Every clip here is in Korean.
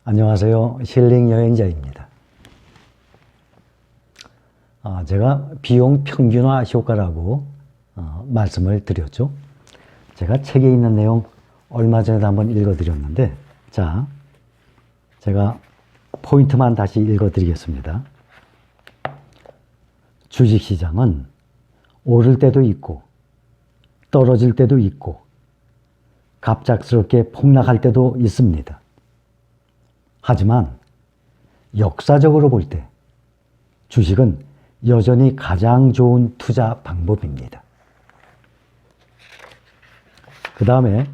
안녕하세요. 힐링 여행자입니다. 제가 비용 평균화 효과라고 말씀을 드렸죠. 제가 책에 있는 내용 얼마 전에도 한번 읽어드렸는데, 자, 제가 포인트만 다시 읽어드리겠습니다. 주식시장은 오를 때도 있고 떨어질 때도 있고 갑작스럽게 폭락할 때도 있습니다. 하지만 역사적으로 볼 때 주식은 여전히 가장 좋은 투자 방법입니다. 그 다음에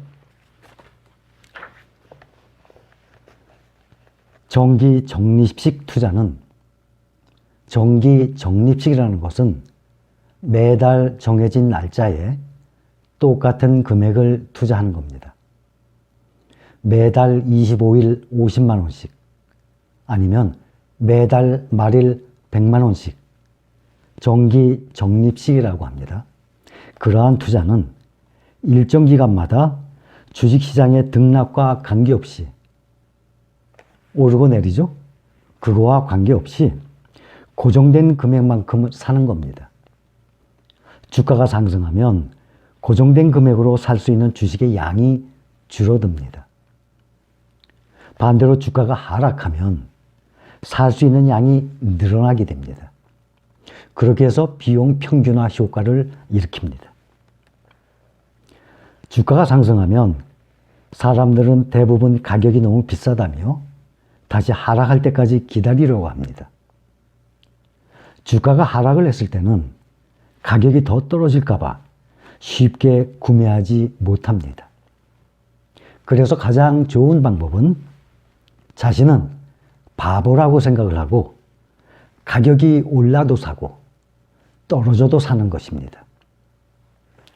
정기 적립식 투자는, 정기 적립식이라는 것은 매달 정해진 날짜에 똑같은 금액을 투자하는 겁니다. 매달 25일 50만 원씩, 아니면 매달 말일 100만 원씩 정기 적립식이라고 합니다. 그러한 투자는 일정 기간마다 주식시장의 등락과 관계없이, 오르고 내리죠? 그거와 관계없이 고정된 금액만큼 사는 겁니다. 주가가 상승하면 고정된 금액으로 살 수 있는 주식의 양이 줄어듭니다. 반대로 주가가 하락하면 살 수 있는 양이 늘어나게 됩니다. 그렇게 해서 비용 평균화 효과를 일으킵니다. 주가가 상승하면 사람들은 대부분 가격이 너무 비싸다며 다시 하락할 때까지 기다리려고 합니다. 주가가 하락을 했을 때는 가격이 더 떨어질까 봐 쉽게 구매하지 못합니다. 그래서 가장 좋은 방법은 자신은 바보라고 생각을 하고 가격이 올라도 사고 떨어져도 사는 것입니다.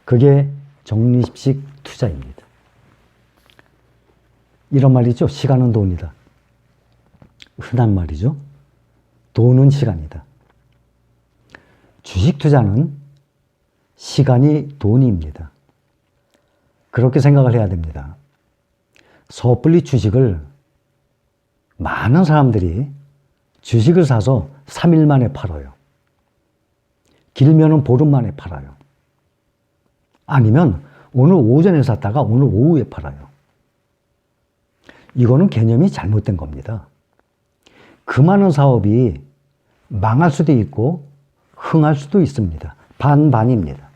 그게 적립식 투자입니다. 이런 말이죠. 시간은 돈이다. 흔한 말이죠. 돈은 시간이다. 주식 투자는 시간이 돈입니다. 그렇게 생각을 해야 됩니다. 섣불리 주식을, 많은 사람들이 주식을 사서 3일 만에 팔아요. 길면은 보름 만에 팔아요. 아니면 오늘 오전에 샀다가 오늘 오후에 팔아요. 이거는 개념이 잘못된 겁니다. 그 많은 사업이 망할 수도 있고 흥할 수도 있습니다. 반반입니다.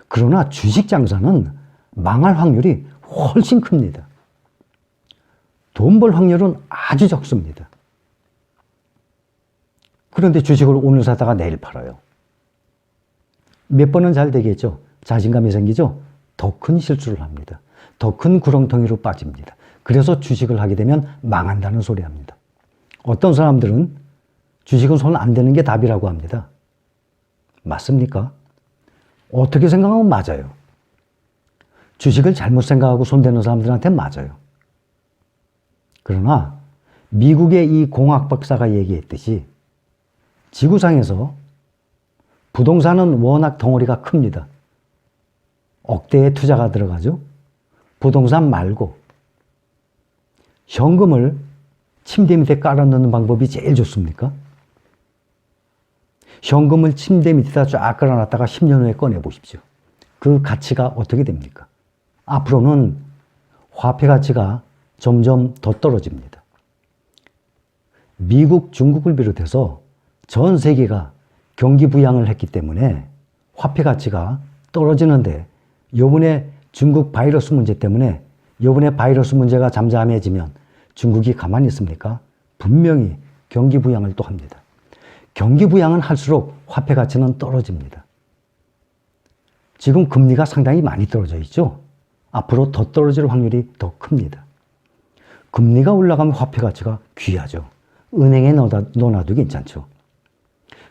그러나 주식 장사는 망할 확률이 훨씬 큽니다. 돈 벌 확률은 아주 적습니다. 그런데 주식을 오늘 사다가 내일 팔아요. 몇 번은 잘 되겠죠. 자신감이 생기죠. 더 큰 실수를 합니다. 더 큰 구렁텅이로 빠집니다. 그래서 주식을 하게 되면 망한다는 소리 합니다. 어떤 사람들은 주식은 손 안 대는 게 답이라고 합니다. 맞습니까? 어떻게 생각하면 맞아요. 주식을 잘못 생각하고 손대는 사람들한테 맞아요. 그러나 미국의 이 공학 박사가 얘기했듯이 지구상에서 부동산은 워낙 덩어리가 큽니다. 억대의 투자가 들어가죠. 부동산 말고 현금을 침대 밑에 깔아 넣는 방법이 제일 좋습니까? 현금을 침대 밑에다 쫙 깔아놨다가 10년 후에 꺼내 보십시오. 그 가치가 어떻게 됩니까? 앞으로는 화폐 가치가 점점 더 떨어집니다. 미국, 중국을 비롯해서 전 세계가 경기 부양을 했기 때문에 화폐 가치가 떨어지는데, 요번에 중국 바이러스 문제 때문에, 요번에 바이러스 문제가 잠잠해지면 중국이 가만히 있습니까? 분명히 경기 부양을 또 합니다. 경기 부양은 할수록 화폐 가치는 떨어집니다. 지금 금리가 상당히 많이 떨어져 있죠? 앞으로 더 떨어질 확률이 더 큽니다. 금리가 올라가면 화폐 가치가 귀하죠. 은행에 넣어놔도 괜찮죠.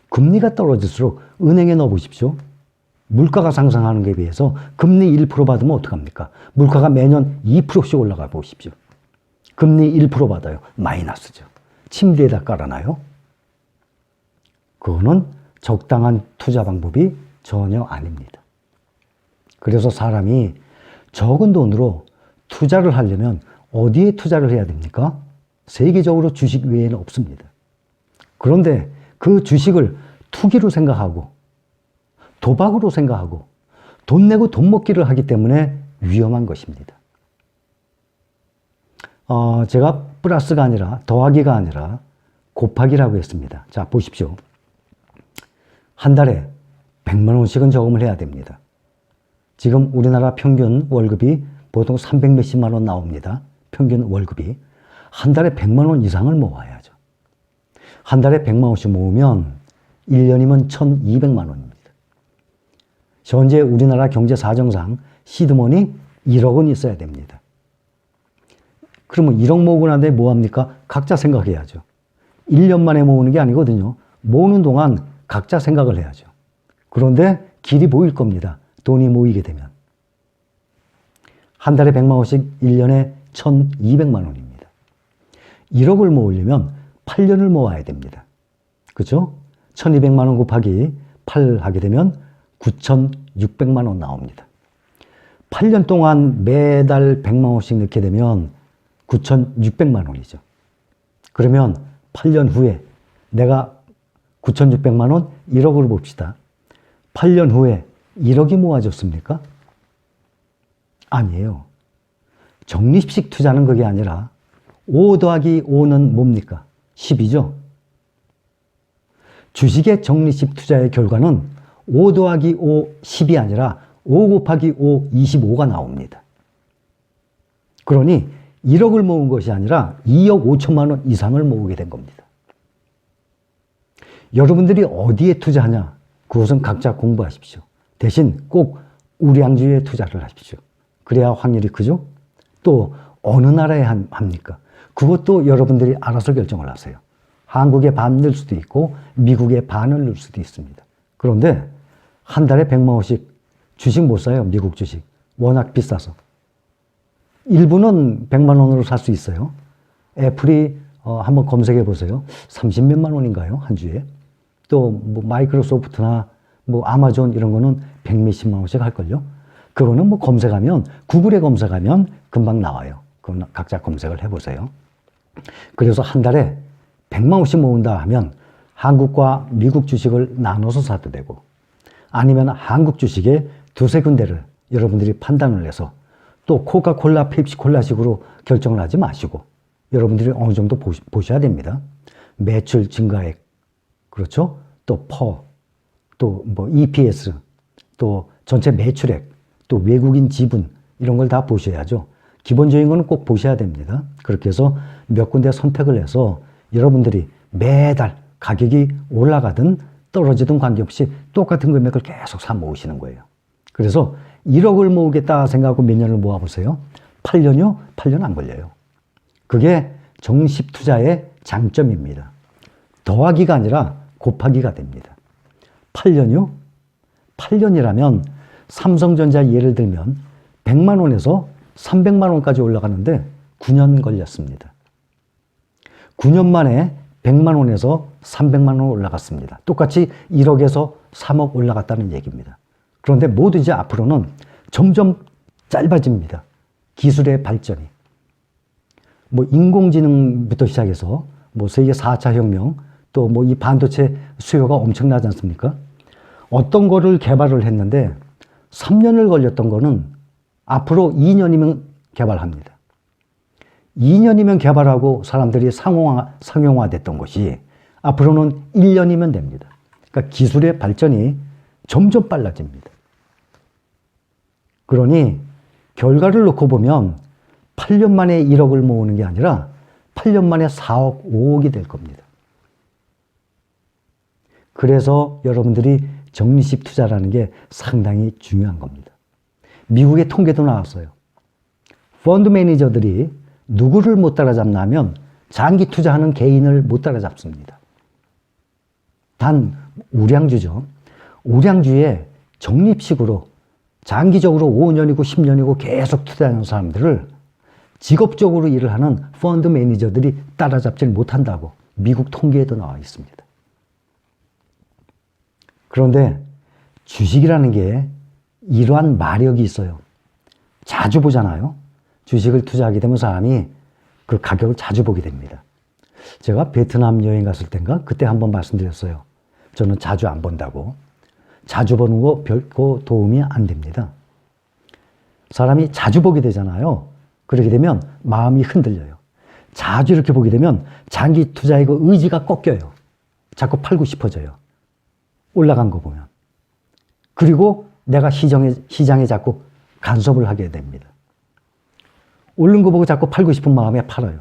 금리가 떨어질수록 은행에 넣어보십시오. 물가가 상승하는 것에 비해서 금리 1% 받으면 어떡합니까? 물가가 매년 2%씩 올라가 보십시오. 금리 1% 받아요. 마이너스죠. 침대에다 깔아놔요. 그거는 적당한 투자 방법이 전혀 아닙니다. 그래서 사람이 적은 돈으로 투자를 하려면 어디에 투자를 해야 됩니까? 세계적으로 주식 외에는 없습니다. 그런데 그 주식을 투기로 생각하고 도박으로 생각하고 돈 내고 돈 먹기를 하기 때문에 위험한 것입니다. 제가 플러스가 아니라 더하기가 아니라 곱하기라고 했습니다. 자, 보십시오. 한 달에 100만 원씩은 저금을 해야 됩니다. 지금 우리나라 평균 월급이 보통 300 몇십만 원 나옵니다. 평균 월급이. 한 달에 100만 원 이상을 모아야죠. 한 달에 100만 원씩 모으면 1년이면 1200만 원입니다. 현재 우리나라 경제 사정상 시드머니 1억 원 있어야 됩니다. 그러면 1억 모으고 난 다음에 뭐합니까? 각자 생각해야죠. 1년 만에 모으는 게 아니거든요. 모으는 동안 각자 생각을 해야죠. 그런데 길이 보일 겁니다. 돈이 모이게 되면. 한 달에 100만 원씩 1년에 1200만 원입니다. 1억을 모으려면 8년을 모아야 됩니다. 그렇죠? 1200만 원 곱하기 8 하게 되면 9600만 원 나옵니다. 8년 동안 매달 100만 원씩 넣게 되면 9600만 원이죠. 그러면 8년 후에 내가 9600만 원 1억으로 봅시다. 8년 후에 1억이 모아졌습니까? 아니에요. 적립식 투자는 그게 아니라 5 더하기 5는 뭡니까? 10이죠. 주식의 적립식 투자의 결과는 5 더하기 5, 10이 아니라 5 곱하기 5, 25가 나옵니다. 그러니 1억을 모은 것이 아니라 2억 5천만 원 이상을 모으게 된 겁니다. 여러분들이 어디에 투자하냐? 그것은 각자 공부하십시오. 대신 꼭 우량주에 투자를 하십시오. 그래야 확률이 크죠? 또 어느 나라에 합니까? 그것도 여러분들이 알아서 결정을 하세요. 한국에 반 넣을 수도 있고 미국에 반을 넣을 수도 있습니다. 그런데 한 달에 100만 원씩 주식 못 사요. 미국 주식. 워낙 비싸서. 일부는 100만 원으로 살 수 있어요. 애플이 한번 검색해 보세요. 30몇만 원인가요? 한 주에. 또 뭐 마이크로소프트나 뭐 아마존 이런 거는 100몇십만 원씩 할걸요. 그거는 뭐 검색하면 구글에 검색하면 금방 나와요. 그건 각자 검색을 해보세요. 그래서 한 달에 100만 원씩 모은다 하면 한국과 미국 주식을 나눠서 사도 되고 아니면 한국 주식에 두세 군데를 여러분들이 판단을 해서 또 코카콜라, 펩시콜라식으로 결정을 하지 마시고 여러분들이 어느 정도 보셔야 됩니다. 매출 증가액, 그렇죠? 또 또 뭐 EPS, 또 전체 매출액, 또 외국인 지분 이런 걸 다 보셔야죠. 기본적인 거는 꼭 보셔야 됩니다. 그렇게 해서 몇 군데 선택을 해서 여러분들이 매달 가격이 올라가든 떨어지든 관계없이 똑같은 금액을 계속 사 모으시는 거예요. 그래서 1억을 모으겠다 생각하고 몇 년을 모아보세요. 8년이요? 8년 안 걸려요. 그게 정식 투자의 장점입니다. 더하기가 아니라 곱하기가 됩니다. 8년이요? 8년이라면 삼성전자 예를 들면 100만 원에서 300만 원까지 올라가는데 9년 걸렸습니다. 9년 만에 100만 원에서 300만 원 올라갔습니다. 똑같이 1억에서 3억 올라갔다는 얘기입니다. 그런데 뭐든지 앞으로는 점점 짧아집니다. 기술의 발전이. 뭐 인공지능부터 시작해서 뭐 세계 4차 혁명, 또 뭐 이 반도체 수요가 엄청나지 않습니까? 어떤 거를 개발을 했는데 3년을 걸렸던 거는 앞으로 2년이면 개발합니다. 2년이면 개발하고 사람들이 상용화됐던 것이 앞으로는 1년이면 됩니다. 그러니까 기술의 발전이 점점 빨라집니다. 그러니 결과를 놓고 보면 8년 만에 1억을 모으는 게 아니라 8년 만에 4억, 5억이 될 겁니다. 그래서 여러분들이 적립식 투자라는 게 상당히 중요한 겁니다. 미국의 통계도 나왔어요. 펀드 매니저들이 누구를 못 따라잡나 하면 장기 투자하는 개인을 못 따라잡습니다. 단 우량주죠. 우량주에 적립식으로 장기적으로 5년이고 10년이고 계속 투자하는 사람들을 직업적으로 일을 하는 펀드 매니저들이 따라잡지 못한다고 미국 통계에도 나와 있습니다. 그런데 주식이라는 게 이러한 마력이 있어요. 자주 보잖아요. 주식을 투자하게 되면 사람이 그 가격을 자주 보게 됩니다. 제가 베트남 여행 갔을 땐가 그때 한번 말씀드렸어요. 저는 자주 안 본다고. 자주 보는 거 별거 도움이 안 됩니다. 사람이 자주 보게 되잖아요. 그렇게 되면 마음이 흔들려요. 자주 이렇게 보게 되면 장기 투자의 그 의지가 꺾여요. 자꾸 팔고 싶어져요. 올라간 거 보면. 그리고 내가 시장에 자꾸 간섭을 하게 됩니다. 오른 거 보고 자꾸 팔고 싶은 마음에 팔아요.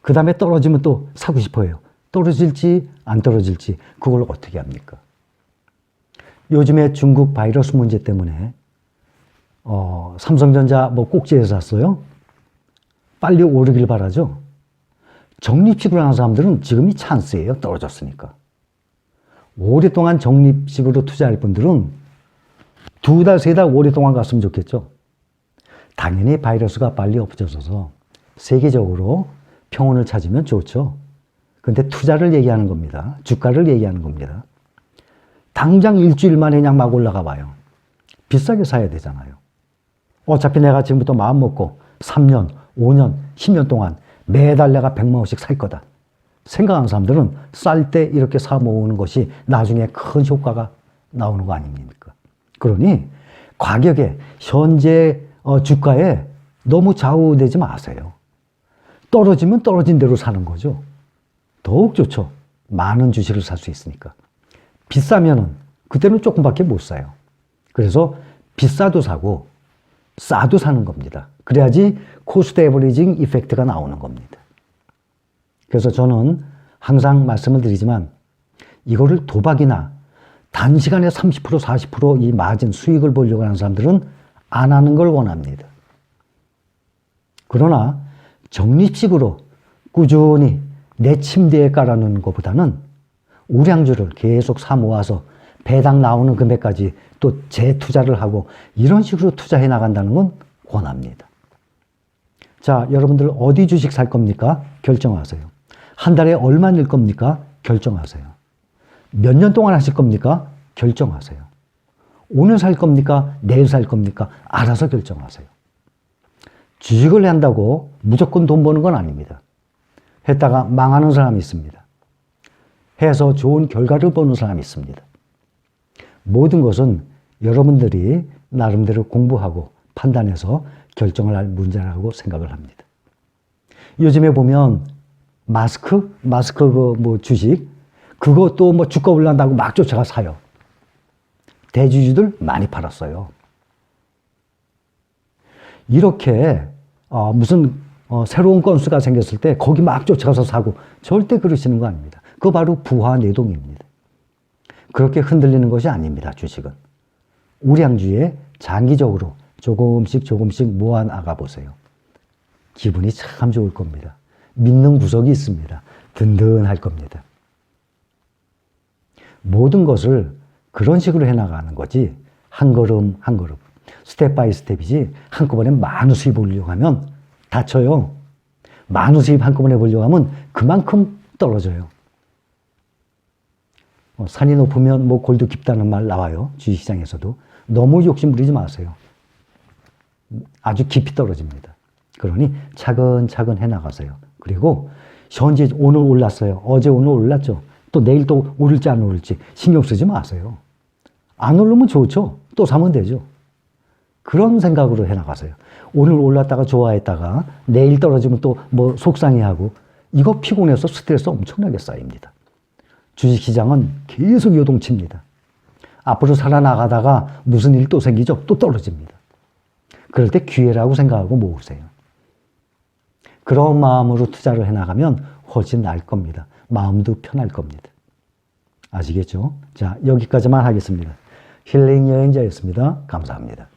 그 다음에 떨어지면 또 사고 싶어요. 떨어질지 안 떨어질지 그걸 어떻게 합니까? 요즘에 중국 바이러스 문제 때문에 삼성전자 뭐 꼭지에서 샀어요. 빨리 오르길 바라죠. 적립식으로 하는 사람들은 지금이 찬스예요. 떨어졌으니까. 오랫동안 적립식으로 투자할 분들은 2달, 3달 오랫동안 갔으면 좋겠죠. 당연히 바이러스가 빨리 없어져서 세계적으로 평온을 찾으면 좋죠. 근데 투자를 얘기하는 겁니다. 주가를 얘기하는 겁니다. 당장 일주일 만에 그냥 막 올라가 봐요. 비싸게 사야 되잖아요. 어차피 내가 지금부터 마음 먹고 3년, 5년, 10년 동안 매달 내가 100만 원씩 살 거다. 생각하는 사람들은 쌀 때 이렇게 사 모으는 것이 나중에 큰 효과가 나오는 거 아닙니까? 그러니 가격에, 현재 주가에 너무 좌우되지 마세요. 떨어지면 떨어진 대로 사는 거죠. 더욱 좋죠. 많은 주식을 살 수 있으니까. 비싸면은 그때는 조금밖에 못 사요. 그래서 비싸도 사고 싸도 사는 겁니다. 그래야지 코스트 에버리징 이펙트가 나오는 겁니다. 그래서 저는 항상 말씀을 드리지만 이거를 도박이나 단시간에 30% 40%이 마진 수익을 보려고 하는 사람들은 안 하는 걸 원합니다. 그러나 적립식으로 꾸준히 내 침대에 깔아놓는 것보다는 우량주를 계속 사 모아서 배당 나오는 금액까지 또 재투자를 하고 이런 식으로 투자해 나간다는 건 권합니다. 자, 여러분들 어디 주식 살 겁니까? 결정하세요. 한 달에 얼마 낼 겁니까? 결정하세요. 몇 년 동안 하실 겁니까? 결정하세요. 오늘 살 겁니까? 내일 살 겁니까? 알아서 결정하세요. 주식을 한다고 무조건 돈 버는 건 아닙니다. 했다가 망하는 사람이 있습니다. 해서 좋은 결과를 보는 사람이 있습니다. 모든 것은 여러분들이 나름대로 공부하고 판단해서 결정을 할 문제라고 생각을 합니다. 요즘에 보면 마스크 주식, 그것도 뭐 주가 올라간다고 막 쫓아가 사요. 대주주들 많이 팔았어요. 이렇게 무슨 새로운 건수가 생겼을 때 거기 막 쫓아가서 사고 절대 그러시는 거 아닙니다. 그거 바로 부화내동입니다. 그렇게 흔들리는 것이 아닙니다. 주식은. 우량주에 장기적으로 조금씩 모아 나가 보세요. 기분이 참 좋을 겁니다. 믿는 구석이 있습니다. 든든할 겁니다. 모든 것을 그런 식으로 해나가는 거지 한 걸음 한 걸음 스텝 바이 스텝이지 한꺼번에 많은 수입 올리려고 하면 다쳐요. 많은 수입 한꺼번에 보려고 하면 그만큼 떨어져요. 산이 높으면 뭐 골도 깊다는 말 나와요. 주식시장에서도. 너무 욕심 부리지 마세요. 아주 깊이 떨어집니다. 그러니 차근차근 해나가세요. 그리고 현재 오늘 올랐어요. 어제 오늘 올랐죠. 또 내일 또 오를지 안 오를지 신경 쓰지 마세요. 안 오르면 좋죠. 또 사면 되죠. 그런 생각으로 해나가세요. 오늘 올랐다가 좋아했다가 내일 떨어지면 또 뭐 속상해하고 이거 피곤해서 스트레스 엄청나게 쌓입니다. 주식시장은 계속 요동칩니다. 앞으로 살아나가다가 무슨 일 또 생기죠? 또 떨어집니다. 그럴 때 기회라고 생각하고 모으세요. 그런 마음으로 투자를 해나가면 훨씬 나을 겁니다. 마음도 편할 겁니다. 아시겠죠? 자, 여기까지만 하겠습니다. 힐링 여행자였습니다. 감사합니다.